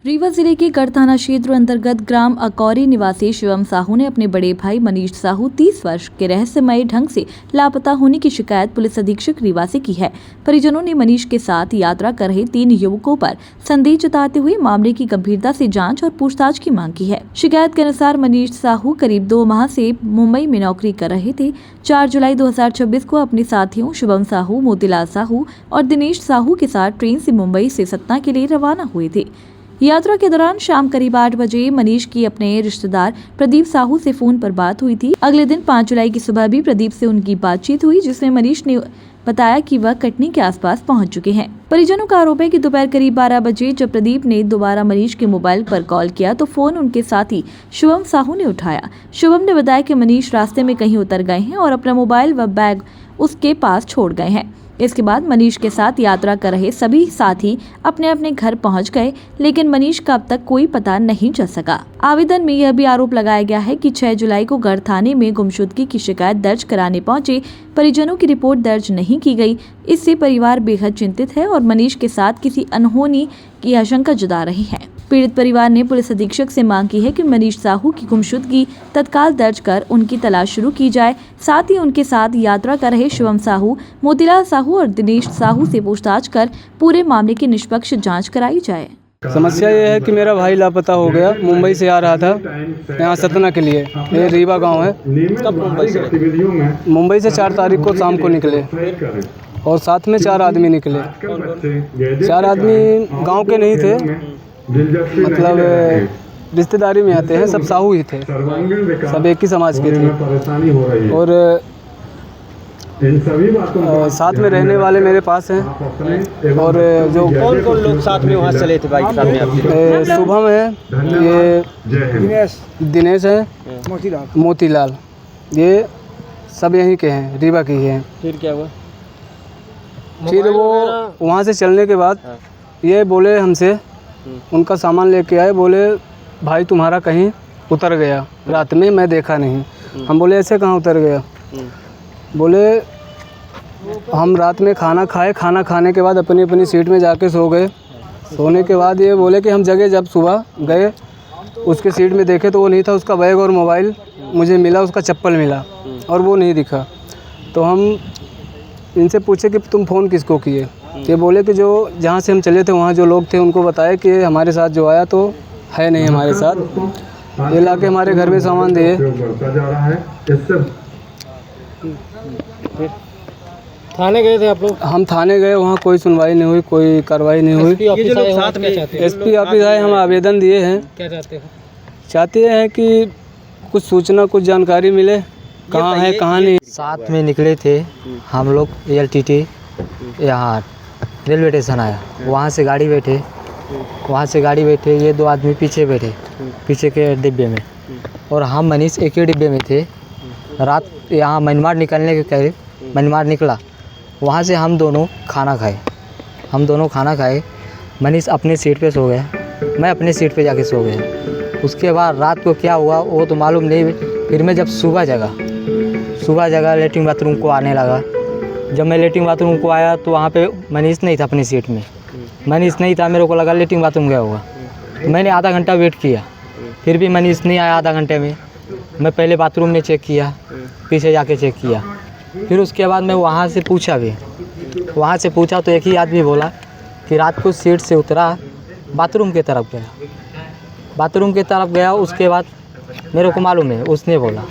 रीवा जिले के गढ़ थाना क्षेत्र अंतर्गत ग्राम अकौरी निवासी शिवम साहू ने अपने बड़े भाई मनीष साहू 30 वर्ष के रहस्यमय ढंग से लापता होने की शिकायत पुलिस अधीक्षक रीवा से की है। परिजनों ने मनीष के साथ यात्रा कर रहे 3 युवकों पर संदेह जताते हुए मामले की गंभीरता से जांच और पूछताछ की मांग की है। शिकायत के अनुसार मनीष साहू करीब 2 माह से मुंबई में नौकरी कर रहे थे। 4 जुलाई 2026 को अपने साथियों शिवम साहू, मोतीलाल साहू और दिनेश साहू के साथ ट्रेन से मुंबई से सतना के लिए रवाना हुए थे। यात्रा के दौरान शाम करीब 8 बजे मनीष की अपने रिश्तेदार प्रदीप साहू से फोन पर बात हुई थी। अगले दिन 5 जुलाई की सुबह भी प्रदीप से उनकी बातचीत हुई, जिसमें मनीष ने बताया कि वह कटनी के आसपास पहुंच चुके हैं। परिजनों का आरोप है कि दोपहर करीब 12 बजे जब प्रदीप ने दोबारा मनीष के मोबाइल पर कॉल किया तो फोन उनके साथी शिवम साहू ने उठाया। शिवम ने बताया कि मनीष रास्ते में कहीं उतर गए हैं और अपना मोबाइल व बैग उसके पास छोड़ गए हैं। इसके बाद मनीष के साथ यात्रा कर रहे सभी साथी अपने अपने घर पहुंच गए, लेकिन मनीष का अब तक कोई पता नहीं चल सका। आवेदन में यह भी आरोप लगाया गया है कि 6 जुलाई को गढ़ थाने में गुमशुदगी की शिकायत दर्ज कराने पहुंचे परिजनों की रिपोर्ट दर्ज नहीं की गई। इससे परिवार बेहद चिंतित है और मनीष के साथ किसी अनहोनी की आशंका जता रही है। पीड़ित परिवार ने पुलिस अधीक्षक से मांग की है कि मनीष साहू की गुमशुदगी तत्काल दर्ज कर उनकी तलाश शुरू की जाए। साथ ही उनके साथ यात्रा कर रहे शिवम साहू, मोतीलाल साहू और दिनेश साहू से पूछताछ कर पूरे मामले की निष्पक्ष जांच कराई जाए। समस्या ये है कि मेरा भाई लापता हो गया। मुंबई से आ रहा था यहाँ सतना के लिए। ये रीवा गांव है। कब मुंबई से? मुंबई से 4 तारीख को शाम को निकले और साथ में 4 आदमी निकले। 4 आदमी गांव के नहीं थे, मतलब रिश्तेदारी में आते हैं। सब साहू ही थे, सब एक ही समाज के थे और साथ में रहने वाले मेरे पास हैं। और जो कौन लोग साथ में वहाँ चले थे बाइक साथ में आपके? शुभम है, ये दिनेश है, मोतीलाल, ये सब यहीं के हैं, रीवा के ही हैं। फिर क्या हुआ? फिर वो वहाँ से चलने के बाद ये बोले हमसे, उनका सामान लेके आए, बोले भाई तुम्हारा कहीं उतर गया रात में, मैं देखा नहीं। हम बोले ऐसे कहाँ उतर गया? बोले हम रात में खाना खाए, खाना खाने के बाद अपनी अपनी सीट में जाके सो गए। सोने के बाद ये बोले कि हम जगह जब सुबह गए उसके सीट में देखे तो वो नहीं था। उसका बैग और मोबाइल मुझे मिला, उसका चप्पल मिला और वो नहीं दिखा। तो हम इनसे पूछे कि तुम फ़ोन किसको किए? ये बोले कि जो जहाँ से हम चले थे वहाँ जो लोग थे उनको बताया कि हमारे साथ जो आया तो है नहीं हमारे साथ। ये लाके हमारे घर में सामान दिए। थाने गए थे आप लोग? हम थाने गए, वहाँ कोई सुनवाई नहीं हुई, कोई कार्रवाई नहीं हुई। ये जो लोग साथ में एसपी ऑफिस आए, हम आवेदन दिए हैं। क्या चाहते हैं? चाहते हैं कि कुछ सूचना, कुछ जानकारी मिले, कहाँ है कहाँ नहीं। साथ में निकले थे हम लोग। LTT यहाँ रेलवे स्टेशन आया, वहाँ से गाड़ी बैठे, ये 2 आदमी पीछे बैठे, पीछे के डिब्बे में, और हम मनीष एक ही डिब्बे में थे। रात यहाँ मनमाड़ निकलने के करीब मनमाड़ निकला, वहाँ से हम दोनों खाना खाए। मनीष अपने सीट पे सो गया, मैं अपने सीट पे जाके सो गया। उसके बाद रात को क्या हुआ वो तो मालूम नहीं। फिर मैं जब सुबह जगह लेटरिन बाथरूम को आने लगा। जब मैं लेटरिन बाथरूम को आया तो वहाँ पे मनीष नहीं था अपनी सीट में। मेरे को लगा लेटरिन बाथरूम गया होगा। मैंने आधा घंटा वेट किया, फिर भी मनीष नहीं आया। आधा घंटे में मैं पहले बाथरूम में चेक किया, पीछे जाके चेक किया, फिर उसके बाद मैं वहाँ से पूछा तो एक ही आदमी बोला कि रात को सीट से उतरा, बाथरूम की तरफ गया। उसके बाद मेरे को मालूम है, उसने बोला।